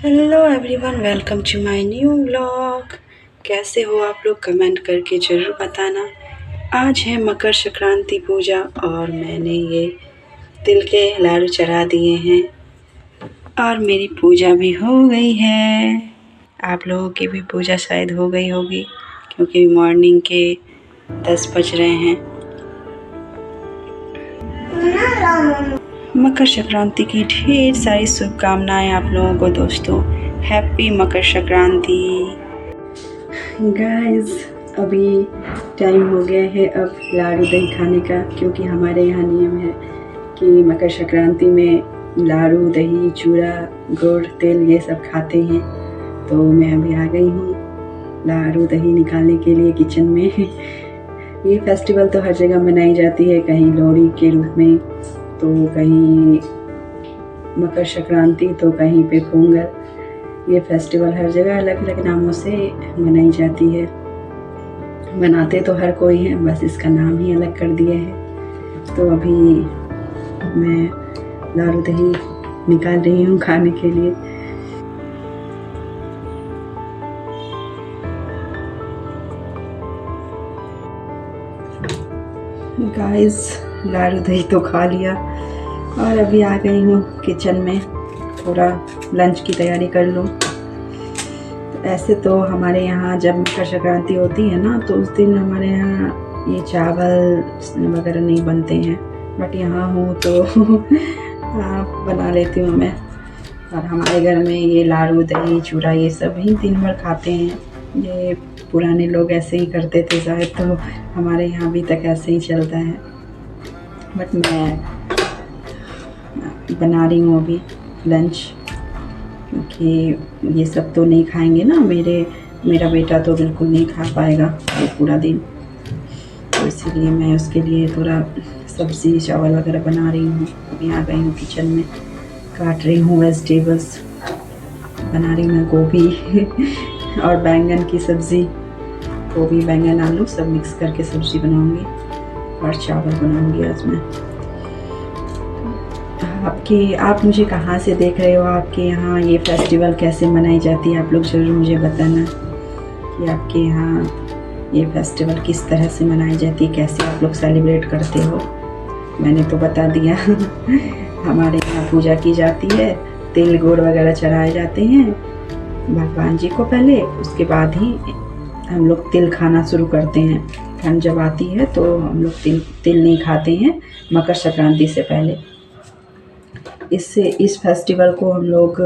Hello everyone, welcome to my new vlog. कैसे हो आप लोग? कमेंट करके ज़रूर बताना। आज है मकर संक्रांति पूजा और मैंने ये तिल के लाडू चढ़ा दिए हैं और मेरी पूजा भी हो गई है। आप लोगों की भी पूजा शायद हो गई होगी क्योंकि मॉर्निंग के 10 बज रहे हैं। मकर संक्रांति की ढेर सारी शुभकामनाएं आप लोगों को दोस्तों। Happy Makar Sankranti guys. अभी टाइम हो गया है अब लाडू दही खाने का, क्योंकि हमारे यहाँ नियम है कि मकर संक्रांति में लाडू दही चूड़ा गुड़ तिल ये सब खाते हैं। तो मैं अभी आ गई हूँ लाडू दही निकालने के लिए किचन में। ये फेस्टिवल तो हर जगह मनाई जाती है, कहीं लोहड़ी के रूप में, तो कहीं मकर संक्रांति, तो कहीं पे पोंगल। ये फेस्टिवल हर जगह अलग अलग नामों से मनाई जाती है। मनाते तो हर कोई है, बस इसका नाम ही अलग कर दिया है। तो अभी मैं लाडू दही निकाल रही हूँ खाने के लिए। गाइस, लाडू दही तो खा लिया और अभी आ गई हूँ किचन में, थोड़ा लंच की तैयारी कर लूँ। ऐसे तो हमारे यहाँ जब मकर संक्रांति होती है ना, तो उस दिन हमारे यहाँ ये चावल वगैरह नहीं बनते हैं, बट यहाँ हूँ तो बना लेती हूँ मैं। और हमारे घर में ये लाडू दही चूड़ा ये सब ही दिन भर खाते हैं। ये पुराने लोग ऐसे ही करते थे शायद, तो हमारे यहाँ अभी तक ऐसे ही चलता है। बट मैं बना रही हूँ अभी लंच, क्योंकि ये सब तो नहीं खाएंगे ना। मेरा बेटा तो बिल्कुल नहीं खा पाएगा ये पूरा दिन, तो इसीलिए मैं उसके लिए थोड़ा सब्ज़ी चावल वगैरह बना रही हूँ। अभी आ गई हूँ किचन में, काट रही हूँ वेजिटेबल्स, बना रही हूँ मैं गोभी और बैंगन की सब्ज़ी। गोभी बैंगन आलू सब मिक्स करके सब्ज़ी बनाऊँगी और चावल बनाऊँगी आज मैं। आप मुझे कहाँ से देख रहे हो? आपके यहाँ ये फेस्टिवल कैसे मनाई जाती है? आप लोग ज़रूर मुझे बताना कि आपके यहाँ ये फेस्टिवल किस तरह से मनाई जाती है, कैसे आप लोग सेलिब्रेट करते हो। मैंने तो बता दिया। हमारे यहाँ पूजा की जाती है, तिल गुड़ वगैरह चढ़ाए जाते हैं भगवान जी को पहले, उसके बाद ही हम लोग तिल खाना शुरू करते हैं। ठंड जब आती है तो हम लोग तिल नहीं खाते हैं मकर संक्रांति से पहले। इस फेस्टिवल को हम लोग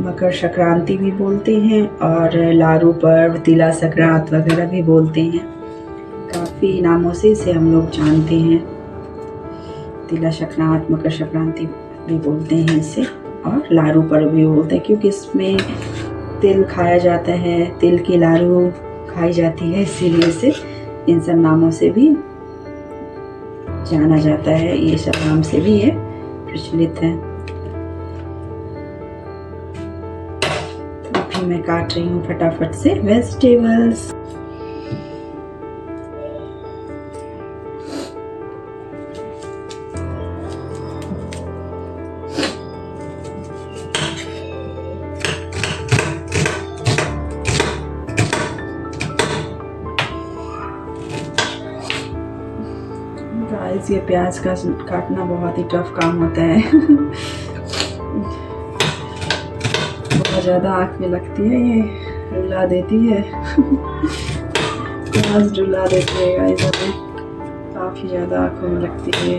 मकर संक्रांति भी बोलते हैं और लाडू पर्व, तिला संक्रांत वगैरह भी बोलते हैं। काफ़ी नामों से इसे हम लोग जानते हैं। तिला संक्रांत, मकर संक्रांति भी बोलते हैं इसे, और लाडू पर्व भी बोलते हैं, क्योंकि इसमें तिल खाया जाता है, तिल की लाडू खाई जाती है, इसीलिए इसे इन सब नामों से भी जाना जाता है। ये सब नाम से भी ये प्रचलित है। अभी मैं काट रही हूँ फटाफट से वेजिटेबल्स। गाइस, ये प्याज का काटना बहुत ही टफ काम होता है। बहुत ज़्यादा आँख में लगती है, ये रुला देती है। प्याज रुला देती है गाइस, हमें काफ़ी ज़्यादा आँखों में लगती है।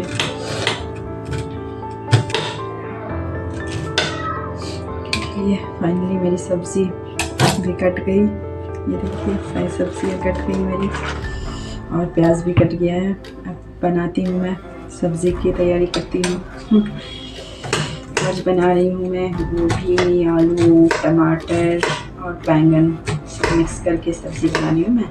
ये फाइनली मेरी सब्ज़ी भी कट गई। ये देखिए सारी सब्जियाँ कट गई मेरी, और प्याज भी कट गया है। अब बनाती हूँ मैं सब्ज़ी की तैयारी करती हूँ। आज बना रही हूँ मैं गोभी, आलू, टमाटर और बैंगन मिक्स करके सब्ज़ी बना रही हूँ मैं।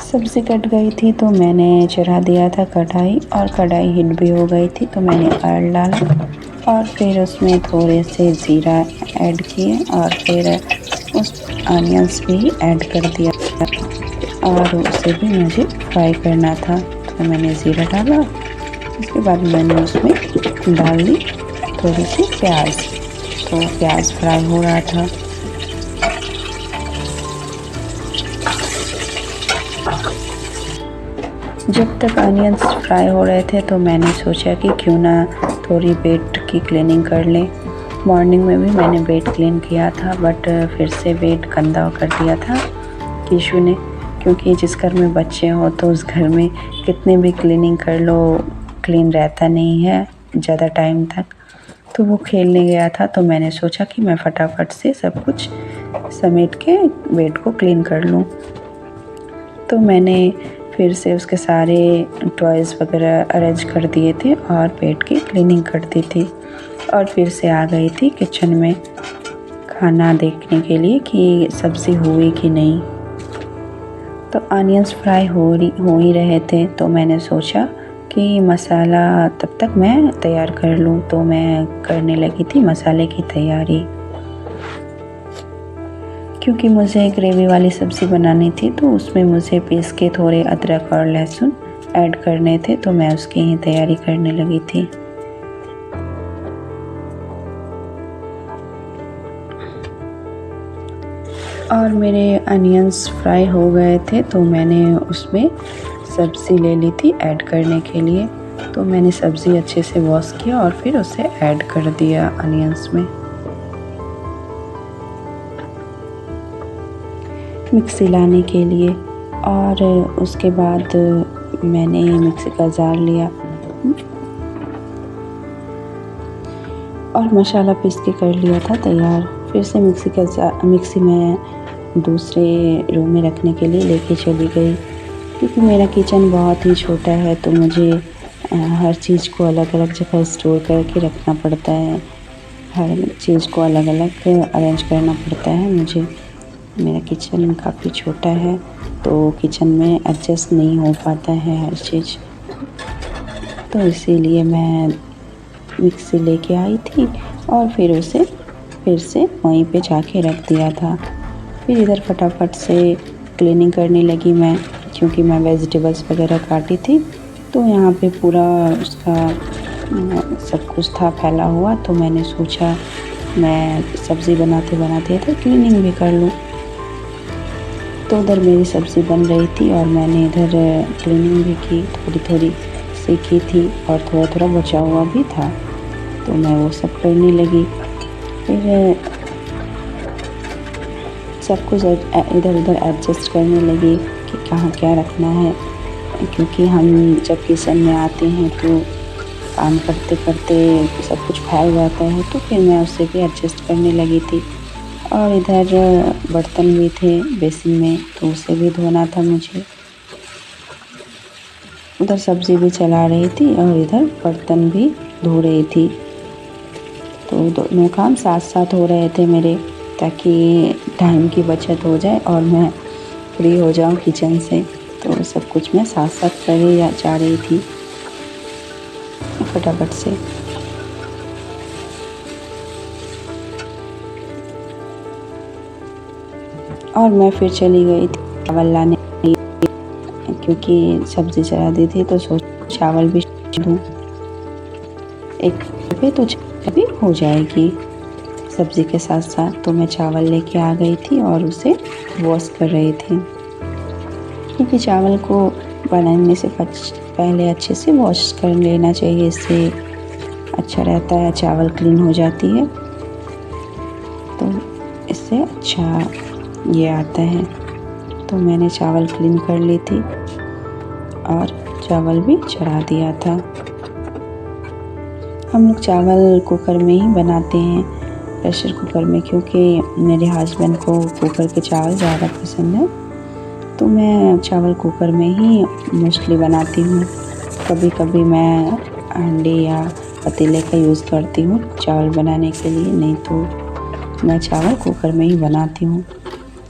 सब्ज़ी कट गई थी तो मैंने चढ़ा दिया था कढ़ाई, और कढ़ाई हीट भी हो गई थी तो मैंने ऑयल डाला और फिर उसमें थोड़े से ज़ीरा ऐड किए और फिर उस ऑनियंस भी ऐड कर दिया और उसे भी मुझे फ्राई करना था। उसमें मैंने ज़ीरा डाला। उसके बाद मैंने उसमें डाल दी थोड़ी सी प्याज। तो प्याज फ्राई हो रहा था। जब तक अनियंस फ्राई हो रहे थे तो मैंने सोचा कि क्यों ना थोड़ी बेड की क्लीनिंग कर लें। मॉर्निंग में भी मैंने बेड क्लीन किया था, बट फिर से बेड गंदा कर दिया था कीशु ने, क्योंकि जिस घर में बच्चे हों तो उस घर में कितने भी क्लीनिंग कर लो क्लीन रहता नहीं है ज़्यादा टाइम तक। तो वो खेलने गया था, तो मैंने सोचा कि मैं फटाफट से सब कुछ समेट के बेड को क्लीन कर लूँ। तो मैंने फिर से उसके सारे टॉयज़ वगैरह अरेंज कर दिए थे और बेड की क्लीनिंग कर दी थी, और फिर से आ गई थी किचन में खाना देखने के लिए कि सब्ज़ी हुई कि नहीं। तो अनियंस फ्राई हो ही रहे थे, तो मैंने सोचा कि मसाला तब तक मैं तैयार कर लूँ। तो मैं करने लगी थी मसाले की तैयारी, क्योंकि मुझे ग्रेवी वाली सब्ज़ी बनानी थी, तो उसमें मुझे पीस के थोड़े अदरक और लहसुन ऐड करने थे, तो मैं उसकी ही तैयारी करने लगी थी। और मेरे अनियंस फ्राई हो गए थे, तो मैंने उसमें सब्ज़ी ले ली थी ऐड करने के लिए। तो मैंने सब्ज़ी अच्छे से वॉश किया और फिर उसे ऐड कर दिया अनियंस में। मिक्सी लाने के लिए, और उसके बाद मैंने मिक्सी का जार लिया और मसाला पीस के कर लिया था तैयार। फिर से मिक्सी में दूसरे रूम में रखने के लिए लेके चली गई, क्योंकि मेरा किचन बहुत ही छोटा है, तो मुझे हर चीज़ को अलग अलग जगह स्टोर करके रखना पड़ता है। हर चीज़ को अलग अलग अरेंज करना पड़ता है मुझे। मेरा किचन काफ़ी छोटा है, तो किचन में एडजस्ट नहीं हो पाता है हर चीज़, तो इसीलिए मैं मिक्सी लेके आई थी और फिर उसे फिर से वहीं पे जाके रख दिया था। फिर इधर फटाफट से क्लीनिंग करने लगी मैं, क्योंकि मैं वेजिटेबल्स वगैरह काटी थी, तो यहाँ पे पूरा उसका सब कुछ था फैला हुआ। तो मैंने सोचा मैं सब्ज़ी बनाते बनाते इधर क्लीनिंग भी कर लूँ। तो उधर मेरी सब्ज़ी बन रही थी और मैंने इधर क्लीनिंग भी की, थोड़ी थोड़ी सीखी थी और थोड़ा थोड़ा बचा हुआ भी था, तो मैं वो सब करने लगी। फिर सब कुछ इधर उधर एडजस्ट करने लगी कि कहाँ क्या रखना है, क्योंकि हम जब किचन में आते हैं तो काम करते करते सब कुछ फैल जाता है, तो फिर मैं उससे भी एडजस्ट करने लगी थी। और इधर बर्तन भी थे बेसिन में, तो उसे भी धोना था मुझे। उधर सब्ज़ी भी चला रही थी और इधर बर्तन भी धो रही थी, तो दोनों काम साथ साथ हो रहे थे मेरे, ताकि टाइम की बचत हो जाए और मैं फ्री हो जाऊं किचन से। तो सब कुछ मैं साथ साथ कर ही जा रही थी फटाफट से। और मैं फिर चली गई थी चावल लाने, क्योंकि सब्ज़ी चढ़ा दी थी, तो सोच चावल भी दूँ एक पे, तो चावल भी हो जाएगी सब्ज़ी के साथ साथ। तो मैं चावल लेके आ गई थी और उसे वॉश कर रही थी, क्योंकि चावल को बनाने से पहले अच्छे से वॉश कर लेना चाहिए, इससे अच्छा रहता है, चावल क्लीन हो जाती है, तो इससे अच्छा ये आता है। तो मैंने चावल क्लीन कर ली थी और चावल भी चढ़ा दिया था। हम लोग चावल कुकर में ही बनाते हैं, प्रेशर कुकर में, क्योंकि मेरे हस्बैंड को कुकर के चावल ज़्यादा पसंद है, तो मैं चावल कुकर में ही मोस्टली बनाती हूँ। कभी कभी मैं हांडी या पतीले का यूज़ करती हूँ चावल बनाने के लिए, नहीं तो मैं चावल कुकर में ही बनाती हूँ।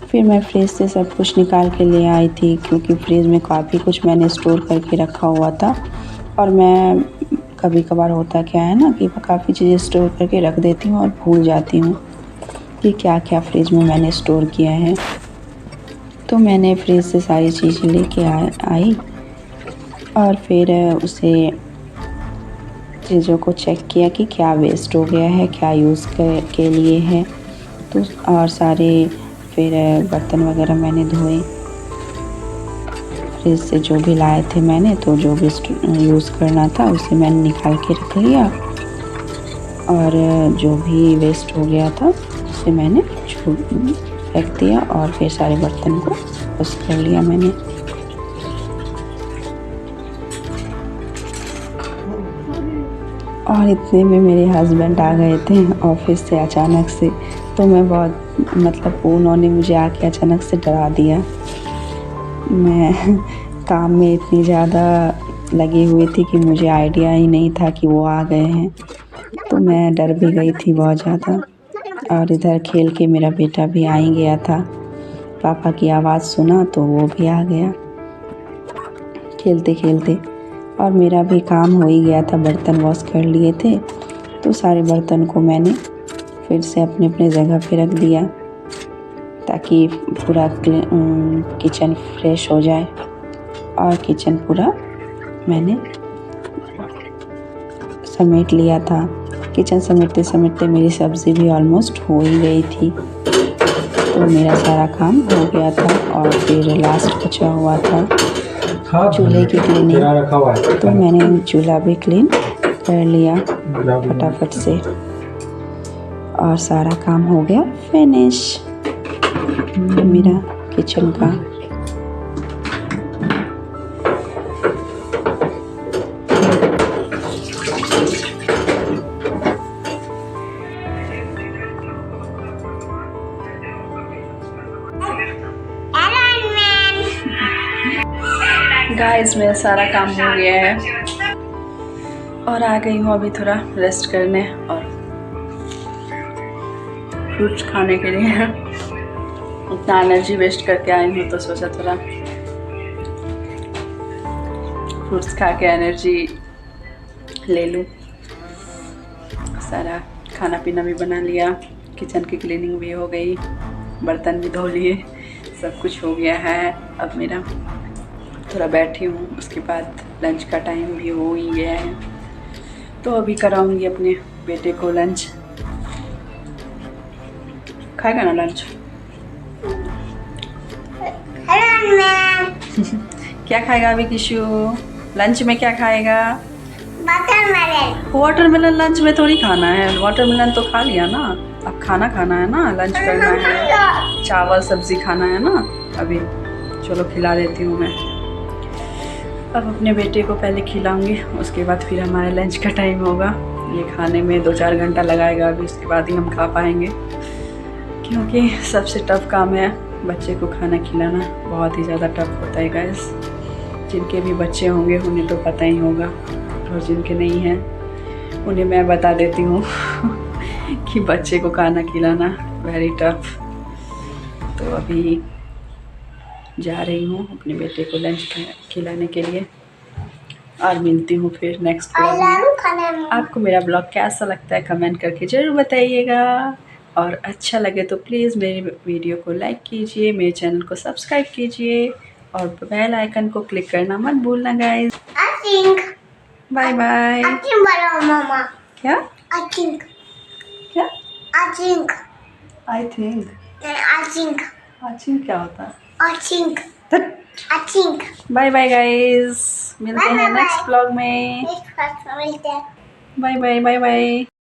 फिर मैं फ्रिज से सब कुछ निकाल के ले आई थी, क्योंकि फ्रिज में काफ़ी कुछ मैंने स्टोर करके रखा हुआ था, और मैं कभी कभार होता क्या है ना कि काफ़ी चीज़ें स्टोर करके रख देती हूँ और भूल जाती हूँ कि क्या क्या फ्रिज में मैंने स्टोर किया है। तो मैंने फ्रिज से सारी चीज़ें लेके आई और फिर उसे चीज़ों को चेक किया कि क्या वेस्ट हो गया है, क्या यूज़ के लिए है। तो और सारे फिर बर्तन वगैरह मैंने धोए, फ्रिज से जो भी लाए थे मैंने, तो जो भी यूज़ करना था उसे मैंने निकाल के रख लिया। और जो भी वेस्ट हो गया था उसे मैंने फेंक दिया और फिर सारे बर्तन को वॉश कर लिया मैंने। और इतने में मेरे हस्बैंड आ गए थे ऑफिस से अचानक से, तो मैं बहुत मतलब उन्होंने मुझे आके अचानक से डरा दिया। मैं काम में इतनी ज़्यादा लगी हुई थी कि मुझे आइडिया ही नहीं था कि वो आ गए हैं, तो मैं डर भी गई थी बहुत ज़्यादा। और इधर खेल के मेरा बेटा भी आ ही गया था, पापा की आवाज़ सुना तो वो भी आ गया खेलते खेलते। और मेरा भी काम हो ही गया था, बर्तन वॉश कर लिए थे, तो सारे बर्तन को मैंने फिर से अपने अपने जगह पे रख दिया ताकि पूरा किचन फ्रेश हो जाए। और किचन पूरा मैंने समेट लिया था। किचन समेटते समेटते मेरी सब्ज़ी भी ऑलमोस्ट हो ही गई थी, तो मेरा सारा काम हो गया था। और फिर लास्ट बचा हुआ था चूल्हे की क्लीनिंग, तो मैंने चूल्हा भी क्लीन कर लिया फटाफट से और सारा काम हो गया फिनिश मेरा किचन का। गाइस मेरा सारा काम हो गया है और आ गई हूँ अभी थोड़ा रेस्ट करने और फ्रूट्स खाने के लिए। उतना एनर्जी वेस्ट करके आई हूँ तो सोचा थोड़ा फ्रूट्स खा के एनर्जी ले लूँ। सारा खाना पीना भी बना लिया, किचन की क्लीनिंग भी हो गई, बर्तन भी धो लिए, सब कुछ हो गया है। अब मेरा थोड़ा बैठी हूँ, उसके बाद लंच का टाइम भी हो ही गया है, तो अभी कराऊंगी अपने बेटे को लंच। खाएगा ना लंच? क्या खाएगा अभी किशु? लंच में क्या खाएगा? वाटरमेलन लंच में थोड़ी खाना है, वाटरमेलन तो खा लिया ना, अब खाना खाना है ना, लंच करना है, चावल सब्जी खाना है ना अभी। चलो खिला देती हूँ मैं। अब अपने बेटे को पहले खिलाऊंगी, उसके बाद फिर हमारे लंच का टाइम होगा। ये खाने में 2-4 घंटा लगाएगा अभी, उसके बाद ही हम खा पाएंगे, क्योंकि सबसे टफ़ काम है बच्चे को खाना खिलाना, बहुत ही ज़्यादा टफ होता है गाइस। जिनके भी बच्चे होंगे उन्हें तो पता ही होगा, और जिनके नहीं हैं उन्हें मैं बता देती हूँ कि बच्चे को खाना खिलाना वेरी टफ। तो अभी जा रही हूँ अपने बेटे को लंच खिलाने के लिए, और मिलती हूँ फिर नेक्स्ट ब्लॉग में। आपको मेरा ब्लॉग कैसा लगता है कमेंट करके ज़रूर बताइएगा, और अच्छा लगे तो प्लीज़ मेरी वीडियो को लाइक कीजिए, मेरे चैनल को सब्सक्राइब कीजिए और बेल आइकन को क्लिक करना मत भूलना गाइस। Bye bye. मामा क्या? I think क्या? I think आई थिंक क्या होता है? I think bye bye guys, मिलते हैं नेक्स्ट ब्लॉग में। Next bye bye bye bye.